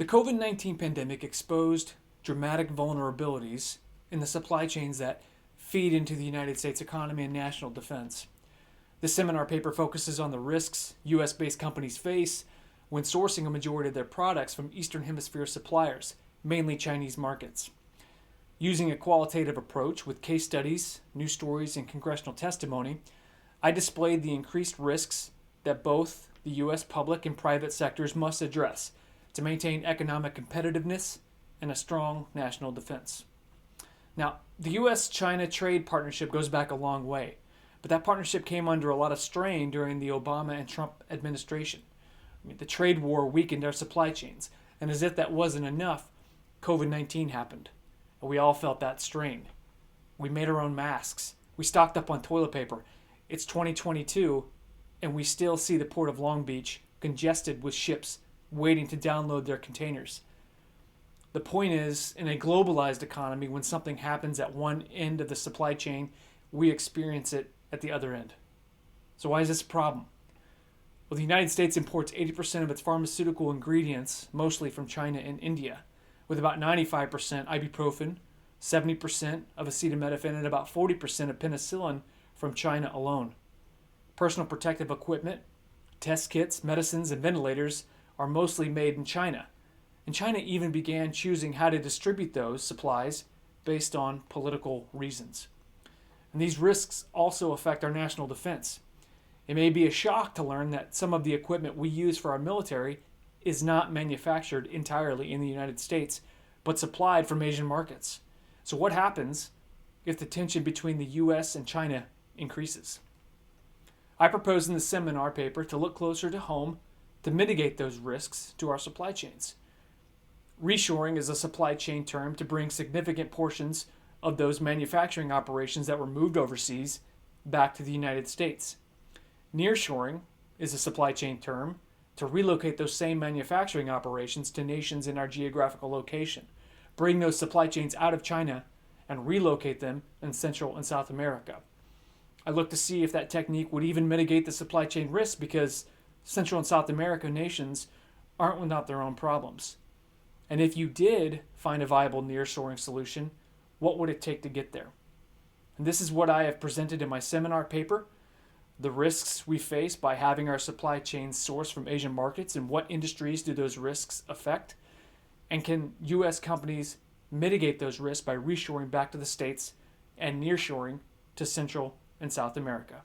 The COVID-19 pandemic exposed dramatic vulnerabilities in the supply chains that feed into the United States economy and national defense. This seminar paper focuses on the risks U.S.-based companies face when sourcing a majority of their products from Eastern Hemisphere suppliers, mainly Chinese markets. Using a qualitative approach with case studies, news stories, and congressional testimony, I displayed the increased risks that both the U.S. public and private sectors must address to maintain economic competitiveness and a strong national defense. Now, the U.S.-China trade partnership goes back a long way, but that partnership came under a lot of strain during the Obama and Trump administration. The trade war weakened our supply chains, and as if that wasn't enough, COVID-19 happened. And we all felt that strain. We made our own masks. We stocked up on toilet paper. It's 2022, and we still see the port of Long Beach congested with ships waiting to download their containers. The point is, in a globalized economy, when something happens at one end of the supply chain, we experience it at the other end. So why is this a problem? Well, the United States imports 80% of its pharmaceutical ingredients, mostly from China and India, with about 95% ibuprofen, 70% of acetaminophen, and about 40% of penicillin from China alone. Personal protective equipment, test kits, medicines, and ventilators are mostly made in China. And China even began choosing how to distribute those supplies based on political reasons. And these risks also affect our national defense. It may be a shock to learn that some of the equipment we use for our military is not manufactured entirely in the United States, but supplied from Asian markets. So what happens if the tension between the U.S. and China increases? I propose in the seminar paper to look closer to home to mitigate those risks to our supply chains. Reshoring is a supply chain term to bring significant portions of those manufacturing operations that were moved overseas back to the United States. Nearshoring is a supply chain term to relocate those same manufacturing operations to nations in our geographical location, bring those supply chains out of China, and relocate them in Central and South America. I look to see if that technique would even mitigate the supply chain risk because Central and South America nations aren't without their own problems. And if you did find a viable nearshoring solution, what would it take to get there? And this is what I have presented in my seminar paper, the risks we face by having our supply chains sourced from Asian markets and what industries do those risks affect? And can U.S. companies mitigate those risks by reshoring back to the States and nearshoring to Central and South America?